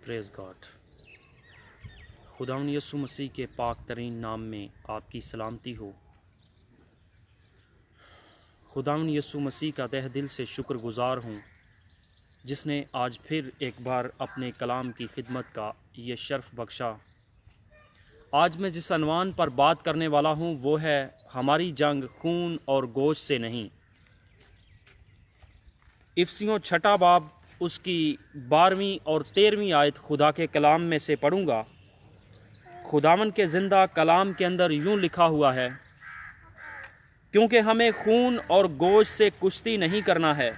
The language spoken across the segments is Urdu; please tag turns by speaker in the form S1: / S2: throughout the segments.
S1: پریز گاڈ۔ خداوند یسوع مسیح کے پاک ترین نام میں آپ کی سلامتی ہو۔ خداوند یسوع مسیح کا تہ دل سے شکر گزار ہوں جس نے آج پھر ایک بار اپنے کلام کی خدمت کا یہ شرف بخشا۔ آج میں جس عنوان پر بات کرنے والا ہوں وہ ہے ہماری جنگ خون اور گوشت سے نہیں۔ افسیوں 6 باب اس کی 12ویں اور 13ویں آیت خدا کے کلام میں سے پڑھوں گا۔ خداوند کے زندہ کلام کے اندر یوں لکھا ہوا ہے، کیونکہ ہمیں خون اور گوشت سے کشتی نہیں کرنا ہے،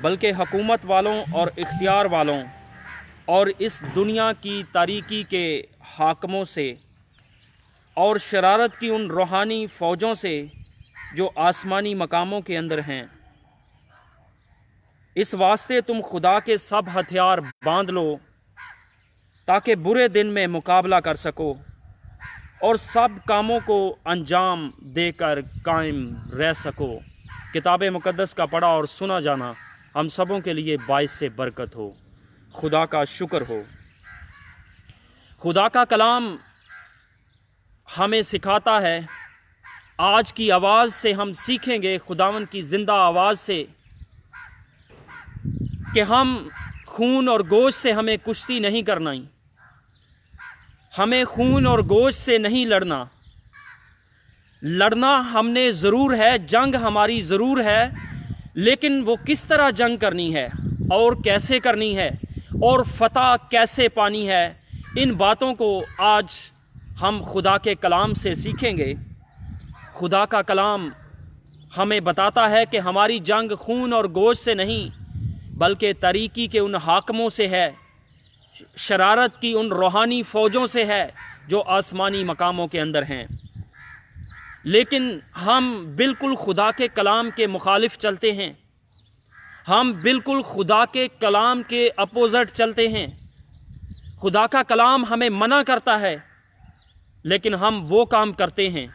S1: بلکہ حکومت والوں اور اختیار والوں اور اس دنیا کی تاریکی کے حاکموں سے اور شرارت کی ان روحانی فوجوں سے جو آسمانی مقاموں کے اندر ہیں۔ اس واسطے تم خدا کے سب ہتھیار باندھ لو تاکہ برے دن میں مقابلہ کر سکو اور سب کاموں کو انجام دے کر قائم رہ سکو۔ کتاب مقدس کا پڑھا اور سنا جانا ہم سبوں کے لیے باعث سے برکت ہو۔ خدا کا شکر ہو۔ خدا کا کلام ہمیں سکھاتا ہے، آج کی آواز سے ہم سیکھیں گے، خداوند کی زندہ آواز سے، کہ ہم خون اور گوشت سے ہمیں کشتی نہیں کرنا، ہمیں خون اور گوشت سے نہیں لڑنا ہم نے ضرور ہے، جنگ ہماری ضرور ہے، لیکن وہ کس طرح جنگ کرنی ہے اور کیسے کرنی ہے اور فتح کیسے پانی ہے، ان باتوں کو آج ہم خدا کے کلام سے سیکھیں گے۔ خدا کا کلام ہمیں بتاتا ہے کہ ہماری جنگ خون اور گوشت سے نہیں بلکہ تاریکی کے ان حاکموں سے ہے، شرارت کی ان روحانی فوجوں سے ہے جو آسمانی مقاموں کے اندر ہیں۔ لیکن ہم بالکل خدا کے کلام کے مخالف چلتے ہیں، ہم بالکل خدا کے کلام کے اپوزٹ چلتے ہیں۔ خدا کا کلام ہمیں منع کرتا ہے لیکن ہم وہ کام کرتے ہیں۔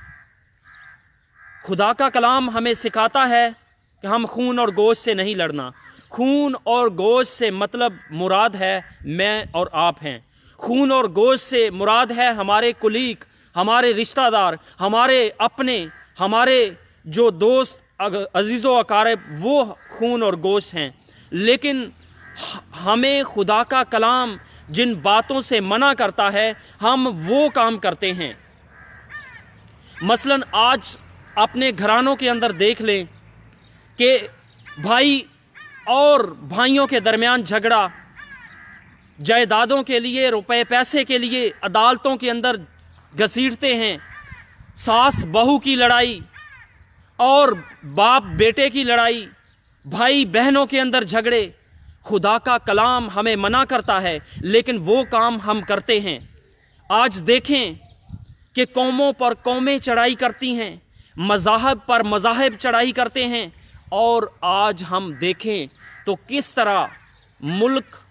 S1: خدا کا کلام ہمیں سکھاتا ہے کہ ہم خون اور گوشت سے نہیں لڑنا۔ خون اور گوشت سے مطلب مراد ہے میں اور آپ ہیں۔ خون اور گوشت سے مراد ہے ہمارے کلیگ، ہمارے رشتہ دار، ہمارے اپنے، ہمارے جو دوست عزیز و اقارب، وہ خون اور گوشت ہیں۔ لیکن ہمیں خدا کا کلام جن باتوں سے منع کرتا ہے ہم وہ کام کرتے ہیں۔ مثلاً آج اپنے گھرانوں کے اندر دیکھ لیں کہ بھائی اور بھائیوں کے درمیان جھگڑا، جائیدادوں کے لیے، روپے پیسے کے لیے عدالتوں کے اندر گھسیٹتے ہیں، ساس بہو کی لڑائی اور باپ بیٹے کی لڑائی، بھائی بہنوں کے اندر جھگڑے۔ خدا کا کلام ہمیں منع کرتا ہے لیکن وہ کام ہم کرتے ہیں۔ آج دیکھیں کہ قوموں پر قومیں چڑھائی کرتی ہیں، مذاہب پر مذاہب چڑھائی کرتے ہیں، اور آج ہم دیکھیں تو کس طرح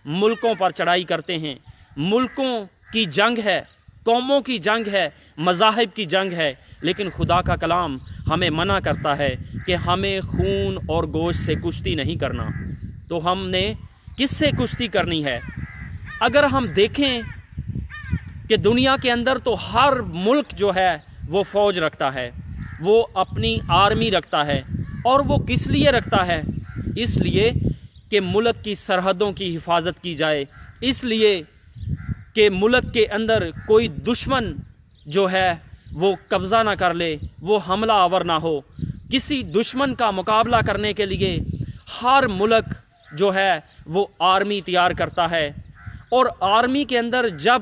S1: ملکوں پر چڑھائی کرتے ہیں۔ ملکوں کی جنگ ہے، قوموں کی جنگ ہے، مذاہب کی جنگ ہے، لیکن خدا کا کلام ہمیں منع کرتا ہے کہ ہمیں خون اور گوشت سے کشتی نہیں کرنا۔ تو ہم نے کس سے کشتی کرنی ہے؟ اگر ہم دیکھیں کہ دنیا کے اندر تو ہر ملک جو ہے وہ فوج رکھتا ہے، وہ اپنی آرمی رکھتا ہے، اور وہ کس لیے رکھتا ہے؟ اس لیے کہ ملک کی سرحدوں کی حفاظت کی جائے، اس لیے کہ ملک کے اندر کوئی دشمن جو ہے وہ قبضہ نہ کر لے، وہ حملہ آور نہ ہو۔ کسی دشمن کا مقابلہ کرنے کے لیے ہر ملک جو ہے وہ آرمی تیار کرتا ہے، اور آرمی کے اندر جب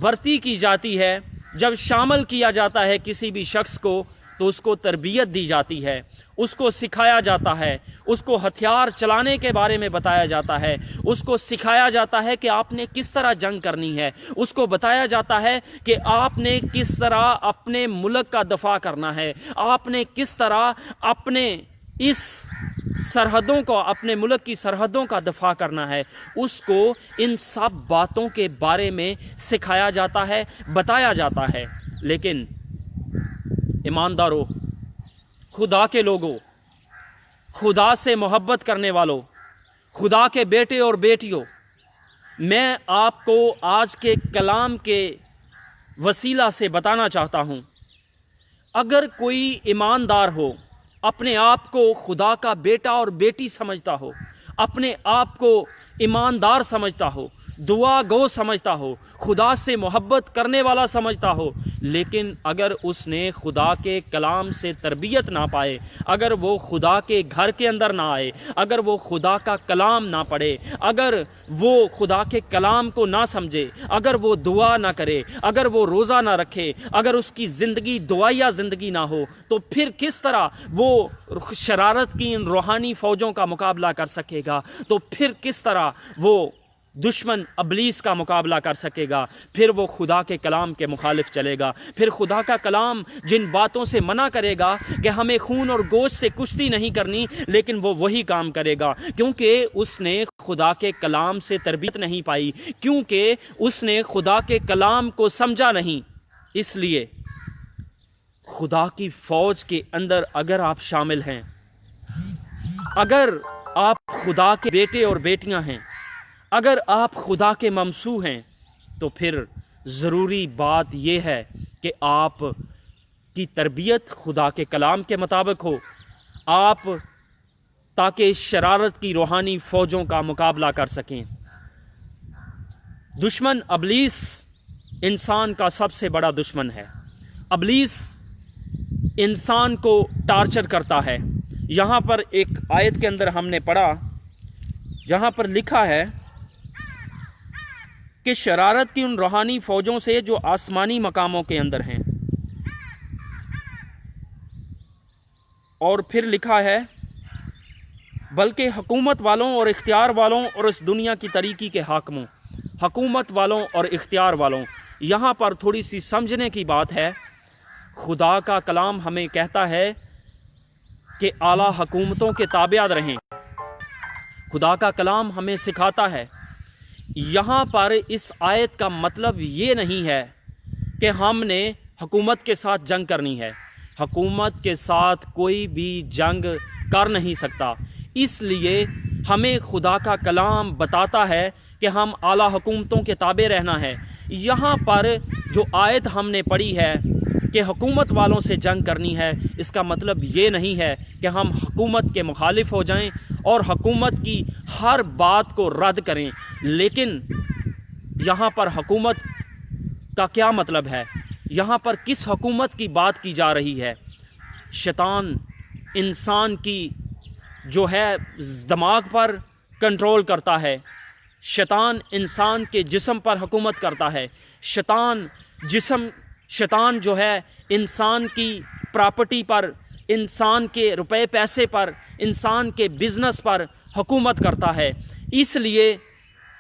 S1: بھرتی کی جاتی ہے، جب شامل کیا جاتا ہے کسی بھی شخص کو، تو اس کو تربیت دی جاتی ہے، اس کو سکھایا جاتا ہے، اس کو ہتھیار چلانے کے بارے میں بتایا جاتا ہے، اس کو سکھایا جاتا ہے کہ آپ نے کس طرح جنگ کرنی ہے، اس کو بتایا جاتا ہے کہ آپ نے کس طرح اپنے ملک کا دفاع کرنا ہے، آپ نے کس طرح اپنے اس سرحدوں کو، اپنے ملک کی سرحدوں کا دفاع کرنا ہے۔ اس کو ان سب باتوں کے بارے میں سکھایا جاتا ہے، بتایا جاتا ہے۔ لیکن ایمانداروں، خدا کے لوگوں، خدا سے محبت کرنے والوں، خدا کے بیٹے اور بیٹیوں، میں آپ کو آج کے کلام کے وسیلہ سے بتانا چاہتا ہوں، اگر کوئی ایماندار ہو، اپنے آپ کو خدا کا بیٹا اور بیٹی سمجھتا ہو، اپنے آپ کو ایماندار سمجھتا ہو، دعا گو سمجھتا ہو، خدا سے محبت کرنے والا سمجھتا ہو، لیکن اگر اس نے خدا کے کلام سے تربیت نہ پائے، اگر وہ خدا کے گھر کے اندر نہ آئے، اگر وہ خدا کا کلام نہ پڑھے، اگر وہ خدا کے کلام کو نہ سمجھے، اگر وہ دعا نہ کرے، اگر وہ روزہ نہ رکھے، اگر اس کی زندگی دعائیا زندگی نہ ہو، تو پھر کس طرح وہ شرارت کی ان روحانی فوجوں کا مقابلہ کر سکے گا؟ تو پھر کس طرح وہ دشمن ابلیس کا مقابلہ کر سکے گا؟ پھر وہ خدا کے کلام کے مخالف چلے گا۔ پھر خدا کا کلام جن باتوں سے منع کرے گا کہ ہمیں خون اور گوشت سے کشتی نہیں کرنی، لیکن وہ وہی کام کرے گا، کیونکہ اس نے خدا کے کلام سے تربیت نہیں پائی، کیونکہ اس نے خدا کے کلام کو سمجھا نہیں۔ اس لیے خدا کی فوج کے اندر اگر آپ شامل ہیں، اگر آپ خدا کے بیٹے اور بیٹیاں ہیں، اگر آپ خدا کے ممسوح ہیں، تو پھر ضروری بات یہ ہے کہ آپ کی تربیت خدا کے کلام کے مطابق ہو، آپ تاکہ شرارت کی روحانی فوجوں کا مقابلہ کر سکیں۔ دشمن ابلیس انسان کا سب سے بڑا دشمن ہے۔ ابلیس انسان کو ٹارچر کرتا ہے۔ یہاں پر ایک آیت کے اندر ہم نے پڑھا، جہاں پر لکھا ہے کہ شرارت کی ان روحانی فوجوں سے جو آسمانی مقاموں کے اندر ہیں، اور پھر لکھا ہے بلکہ حکومت والوں اور اختیار والوں اور اس دنیا کی تاریکی کے حاکموں، حکومت والوں اور اختیار والوں۔ یہاں پر تھوڑی سی سمجھنے کی بات ہے۔ خدا کا کلام ہمیں کہتا ہے کہ اعلیٰ حکومتوں کے تابع رہیں۔ خدا کا کلام ہمیں سکھاتا ہے۔ یہاں پر اس آیت کا مطلب یہ نہیں ہے کہ ہم نے حکومت کے ساتھ جنگ کرنی ہے۔ حکومت کے ساتھ کوئی بھی جنگ کر نہیں سکتا۔ اس لیے ہمیں خدا کا کلام بتاتا ہے کہ ہم اعلیٰ حکومتوں کے تابع رہنا ہے۔ یہاں پر جو آیت ہم نے پڑھی ہے کہ حکومت والوں سے جنگ کرنی ہے، اس کا مطلب یہ نہیں ہے کہ ہم حکومت کے مخالف ہو جائیں اور حکومت کی ہر بات کو رد کریں۔ لیکن یہاں پر حکومت کا کیا مطلب ہے؟ یہاں پر کس حکومت کی بات کی جا رہی ہے؟ شیطان انسان کی جو ہے دماغ پر کنٹرول کرتا ہے، شیطان انسان کے جسم پر حکومت کرتا ہے، شیطان جو ہے انسان کی پراپرٹی پر، انسان کے روپے پیسے پر، انسان کے بزنس پر حکومت کرتا ہے۔ اس لیے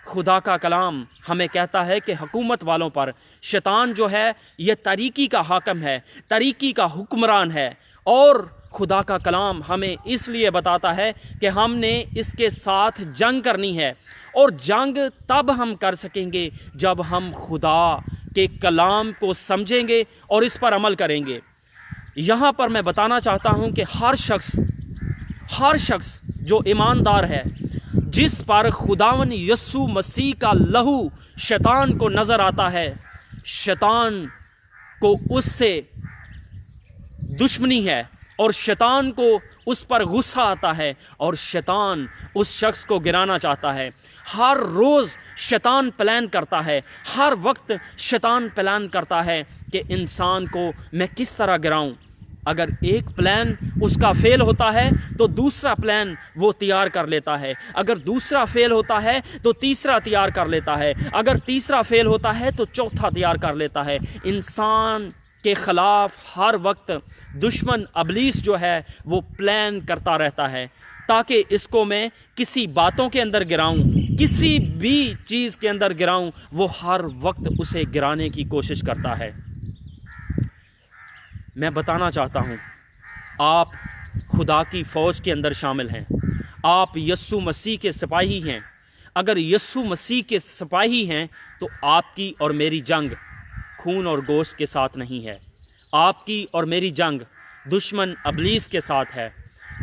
S1: خدا کا کلام ہمیں کہتا ہے کہ حکومت والوں پر شیطان جو ہے یہ تاریکی کا حاکم ہے، تاریکی کا حکمران ہے، اور خدا کا کلام ہمیں اس لیے بتاتا ہے کہ ہم نے اس کے ساتھ جنگ کرنی ہے، اور جنگ تب ہم کر سکیں گے جب ہم خدا کے کلام کو سمجھیں گے اور اس پر عمل کریں گے۔ یہاں پر میں بتانا چاہتا ہوں کہ ہر شخص جو ایماندار ہے، جس پر خداوند یسوع مسیح کا لہو شیطان کو نظر آتا ہے، شیطان کو اس سے دشمنی ہے، اور شیطان کو اس پر غصہ آتا ہے، اور شیطان اس شخص کو گرانا چاہتا ہے۔ ہر روز شیطان پلان کرتا ہے، ہر وقت شیطان پلان کرتا ہے کہ انسان کو میں کس طرح گراؤں۔ اگر ایک پلان اس کا فیل ہوتا ہے تو دوسرا پلان وہ تیار کر لیتا ہے، اگر دوسرا فیل ہوتا ہے تو تیسرا تیار کر لیتا ہے، اگر تیسرا فیل ہوتا ہے تو چوتھا تیار کر لیتا ہے۔ انسان کے خلاف ہر وقت دشمن ابلیس جو ہے وہ پلان کرتا رہتا ہے تاکہ اس کو میں کسی باتوں کے اندر گراؤں، کسی بھی چیز کے اندر گراؤں، وہ ہر وقت اسے گرانے کی کوشش کرتا ہے۔ میں بتانا چاہتا ہوں، آپ خدا کی فوج کے اندر شامل ہیں، آپ یسوع مسیح کے سپاہی ہیں۔ اگر یسوع مسیح کے سپاہی ہیں تو آپ کی اور میری جنگ خون اور گوشت کے ساتھ نہیں ہے، آپ کی اور میری جنگ دشمن ابلیس کے ساتھ ہے،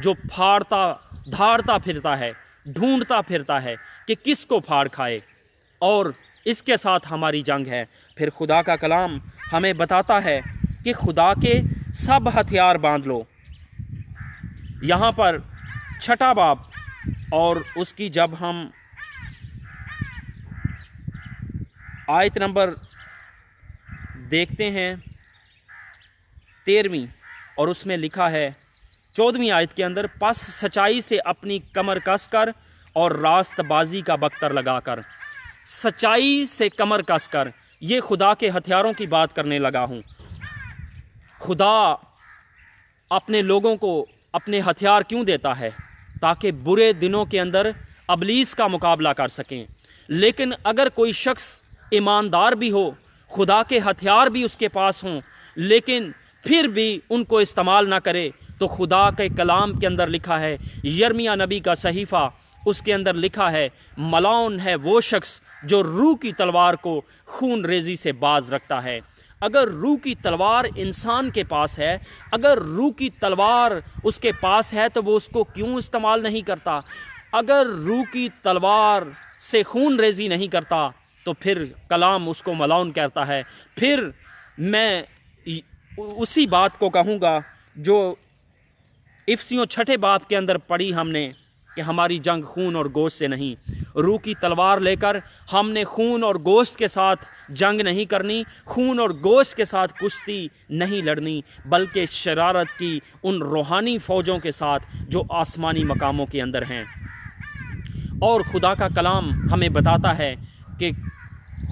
S1: جو پھاڑتا دھاڑتا پھرتا ہے، ڈھونڈتا پھرتا ہے کہ کس کو پھاڑ کھائے۔ اور اس کے ساتھ ہماری جنگ ہے۔ پھر خدا کا کلام ہمیں بتاتا ہے کہ خدا کے سب ہتھیار باندھ لو۔ یہاں پر 6 باب اور اس کی جب ہم آیت نمبر دیکھتے ہیں 13ویں، اور اس میں لکھا ہے 14ویں آیت کے اندر، پس سچائی سے اپنی کمر کس کر اور راست بازی کا بختر لگا کر۔ سچائی سے کمر کس کر، یہ خدا کے ہتھیاروں کی بات کرنے لگا ہوں۔ خدا اپنے لوگوں کو اپنے ہتھیار کیوں دیتا ہے؟ تاکہ برے دنوں کے اندر ابلیس کا مقابلہ کر سکیں۔ لیکن اگر کوئی شخص ایماندار بھی ہو، خدا کے ہتھیار بھی اس کے پاس ہوں، لیکن پھر بھی ان کو استعمال نہ کرے، تو خدا کے کلام کے اندر لکھا ہے، یرمیہ نبی کا صحیفہ، اس کے اندر لکھا ہے، ملعون ہے وہ شخص جو روح کی تلوار کو خون ریزی سے باز رکھتا ہے۔ اگر روح کی تلوار انسان کے پاس ہے، اگر روح کی تلوار اس کے پاس ہے، تو وہ اس کو کیوں استعمال نہیں کرتا؟ اگر روح کی تلوار سے خون ریزی نہیں کرتا تو پھر کلام اس کو ملعون کہتا ہے۔ پھر میں اسی بات کو کہوں گا جو افسیوں 6 باب کے اندر پڑھی ہم نے، کہ ہماری جنگ خون اور گوشت سے نہیں۔ روح کی تلوار لے کر ہم نے خون اور گوشت کے ساتھ جنگ نہیں کرنی، خون اور گوشت کے ساتھ کشتی نہیں لڑنی، بلکہ شرارت کی ان روحانی فوجوں کے ساتھ جو آسمانی مقاموں کے اندر ہیں۔ اور خدا کا کلام ہمیں بتاتا ہے کہ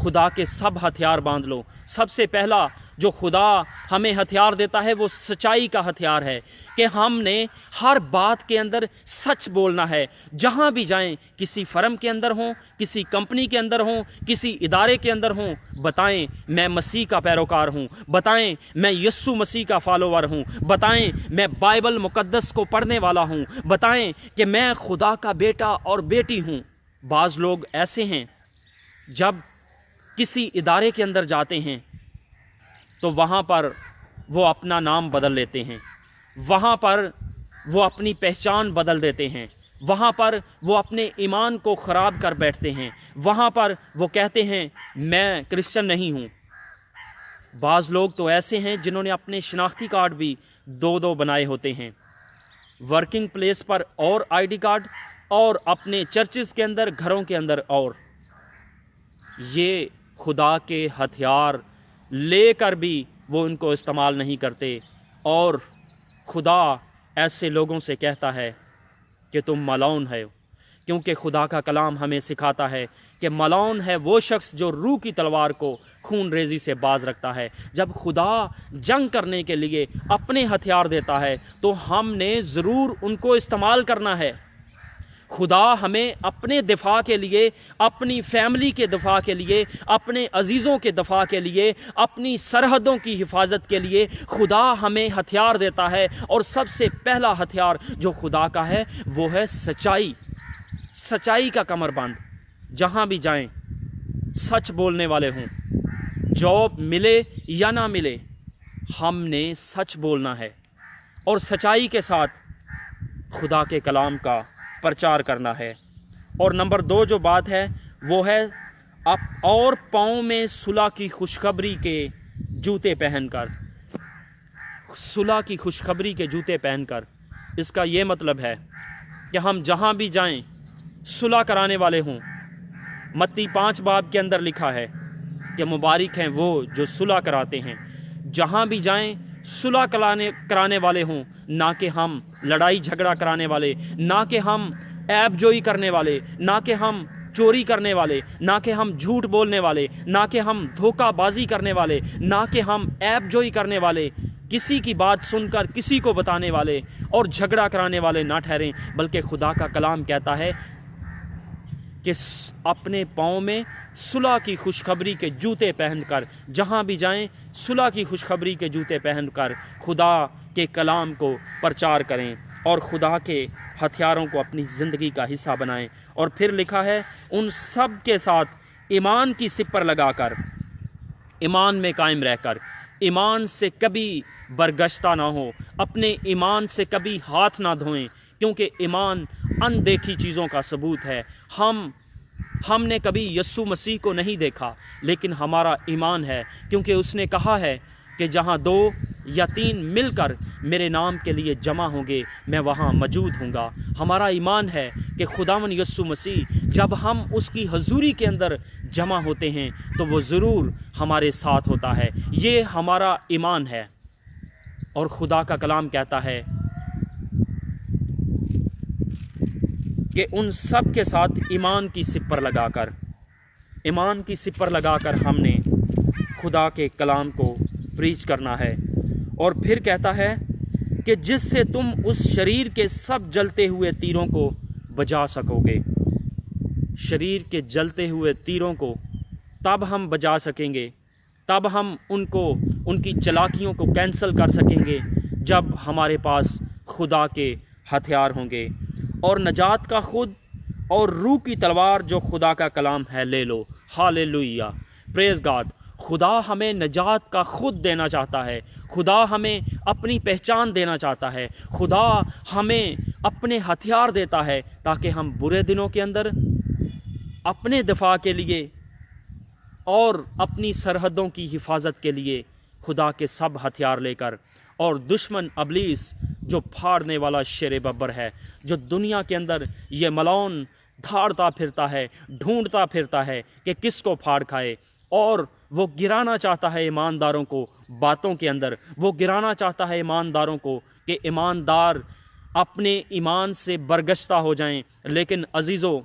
S1: خدا کے سب ہتھیار باندھ لو۔ سب سے پہلا جو خدا ہمیں ہتھیار دیتا ہے وہ سچائی کا ہتھیار ہے، کہ ہم نے ہر بات کے اندر سچ بولنا ہے۔ جہاں بھی جائیں، کسی فرم کے اندر ہوں، کسی کمپنی کے اندر ہوں، کسی ادارے کے اندر ہوں، بتائیں میں مسیح کا پیروکار ہوں، بتائیں میں یسوع مسیح کا فالوور ہوں، بتائیں میں بائبل مقدس کو پڑھنے والا ہوں، بتائیں کہ میں خدا کا بیٹا اور بیٹی ہوں۔ بعض لوگ ایسے ہیں، جب کسی ادارے کے اندر جاتے ہیں تو وہاں پر وہ اپنا نام بدل لیتے ہیں، وہاں پر وہ اپنی پہچان بدل دیتے ہیں، وہاں پر وہ اپنے ایمان کو خراب کر بیٹھتے ہیں، وہاں پر وہ کہتے ہیں میں کرسچن نہیں ہوں۔ بعض لوگ تو ایسے ہیں جنہوں نے اپنے شناختی کارڈ بھی 2 بنائے ہوتے ہیں، ورکنگ پلیس پر اور آئی ڈی کارڈ، اور اپنے چرچز کے اندر، گھروں کے اندر اور۔ یہ خدا کے ہتھیار لے کر بھی وہ ان کو استعمال نہیں کرتے، اور خدا ایسے لوگوں سے کہتا ہے کہ تم ملعون ہے، کیونکہ خدا کا کلام ہمیں سکھاتا ہے کہ ملعون ہے وہ شخص جو روح کی تلوار کو خون ریزی سے باز رکھتا ہے۔ جب خدا جنگ کرنے کے لیے اپنے ہتھیار دیتا ہے تو ہم نے ضرور ان کو استعمال کرنا ہے۔ خدا ہمیں اپنے دفاع کے لیے، اپنی فیملی کے دفاع کے لیے، اپنے عزیزوں کے دفاع کے لیے، اپنی سرحدوں کی حفاظت کے لیے خدا ہمیں ہتھیار دیتا ہے، اور سب سے پہلا ہتھیار جو خدا کا ہے وہ ہے سچائی۔ سچائی کا کمر بند، جہاں بھی جائیں سچ بولنے والے ہوں، جاب ملے یا نہ ملے ہم نے سچ بولنا ہے، اور سچائی کے ساتھ خدا کے کلام کا پرچار کرنا ہے۔ اور نمبر 2 جو بات ہے وہ ہے اور پاؤں میں صلح کی خوشخبری کے جوتے پہن کر۔ صلح کی خوشخبری کے جوتے پہن کر، اس کا یہ مطلب ہے کہ ہم جہاں بھی جائیں صلح کرانے والے ہوں۔ متی 5 باب کے اندر لکھا ہے کہ مبارک ہیں وہ جو صلح کراتے ہیں۔ جہاں بھی جائیں صلح کرانے والے ہوں، نہ کہ ہم لڑائی جھگڑا کرانے والے، نہ کہ ہم عیب جوئی کرنے والے، نہ کہ ہم چوری کرنے والے، نہ کہ ہم جھوٹ بولنے والے، نہ کہ ہم دھوکہ بازی کرنے والے، نہ کہ ہم عیب جوئی کرنے والے، کسی کی بات سن کر کسی کو بتانے والے اور جھگڑا کرانے والے نہ ٹھہریں، بلکہ خدا کا کلام کہتا ہے کہ اپنے پاؤں میں صلح کی خوشخبری کے جوتے پہن کر، جہاں بھی جائیں صلح کی خوشخبری کے جوتے پہن کر خدا کے کلام کو پرچار کریں اور خدا کے ہتھیاروں کو اپنی زندگی کا حصہ بنائیں۔ اور پھر لکھا ہے ان سب کے ساتھ ایمان کی سپر لگا کر، ایمان میں قائم رہ کر، ایمان سے کبھی برگشتہ نہ ہو، اپنے ایمان سے کبھی ہاتھ نہ دھوئیں، کیونکہ ایمان اندیکھی چیزوں کا ثبوت ہے۔ ہم ہم نے کبھی یسوع مسیح کو نہیں دیکھا، لیکن ہمارا ایمان ہے، کیونکہ اس نے کہا ہے کہ جہاں 2 یا 3 مل کر میرے نام کے لیے جمع ہوں گے میں وہاں موجود ہوں گا۔ ہمارا ایمان ہے کہ خداوند یسوع مسیح جب ہم اس کی حضوری کے اندر جمع ہوتے ہیں تو وہ ضرور ہمارے ساتھ ہوتا ہے۔ یہ ہمارا ایمان ہے۔ اور خدا کا کلام کہتا ہے کہ ان سب کے ساتھ ایمان کی سپر لگا کر ہم نے خدا کے کلام کو پریچ کرنا ہے۔ اور پھر کہتا ہے کہ جس سے تم اس شریر کے سب جلتے ہوئے تیروں کو بجا سکو گے۔ شریر کے جلتے ہوئے تیروں کو تب ہم بجا سکیں گے، تب ہم ان کی چلاکیوں کو کینسل کر سکیں گے جب ہمارے پاس خدا کے ہتھیار ہوں گے۔ اور نجات کا خود اور روح کی تلوار جو خدا کا کلام ہے لے لو۔ ہاللیلویہ، پریز گاڈ۔ خدا ہمیں نجات کا خود دینا چاہتا ہے، خدا ہمیں اپنی پہچان دینا چاہتا ہے، خدا ہمیں اپنے ہتھیار دیتا ہے تاکہ ہم برے دنوں کے اندر اپنے دفاع کے لیے اور اپنی سرحدوں کی حفاظت کے لیے خدا کے سب ہتھیار لے کر، اور دشمن ابلیس جو پھاڑنے والا شیر ببر ہے، جو دنیا کے اندر یہ ملون دھاڑتا پھرتا ہے، ڈھونڈتا پھرتا ہے کہ کس کو پھاڑ کھائے، اور وہ گرانا چاہتا ہے ایمانداروں کو باتوں کے اندر، وہ گرانا چاہتا ہے ایمانداروں کو کہ ایماندار اپنے ایمان سے برگشتہ ہو جائیں۔ لیکن عزیزو،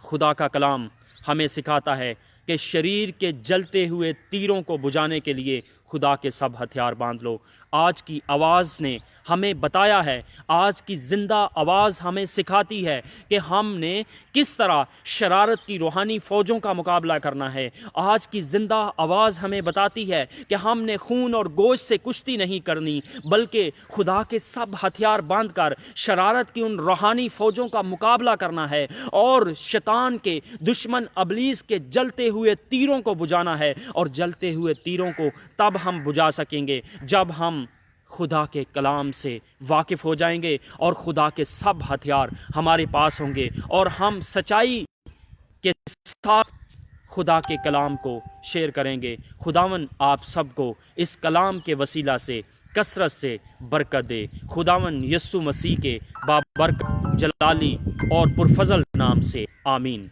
S1: خدا کا کلام ہمیں سکھاتا ہے کہ شریر کے جلتے ہوئے تیروں کو بجھانے کے لیے خدا کے سب ہتھیار باندھ لو۔ آج کی آواز نے ہمیں بتایا ہے، آج کی زندہ آواز ہمیں سکھاتی ہے کہ ہم نے کس طرح شرارت کی روحانی فوجوں کا مقابلہ کرنا ہے۔ آج کی زندہ آواز ہمیں بتاتی ہے کہ ہم نے خون اور گوشت سے کشتی نہیں کرنی، بلکہ خدا کے سب ہتھیار باندھ کر شرارت کی ان روحانی فوجوں کا مقابلہ کرنا ہے، اور شیطان کے دشمن ابلیس کے جلتے ہوئے تیروں کو بجھانا ہے۔ اور جلتے ہوئے تیروں کو تب ہم بجھا سکیں گے جب ہم خدا کے کلام سے واقف ہو جائیں گے، اور خدا کے سب ہتھیار ہمارے پاس ہوں گے، اور ہم سچائی کے ساتھ خدا کے کلام کو شیئر کریں گے۔ خداوند آپ سب کو اس کلام کے وسیلہ سے کثرت سے برکت دے۔ خداوند یسوع مسیح کے بابرکت جلالی اور پرفضل نام سے آمین۔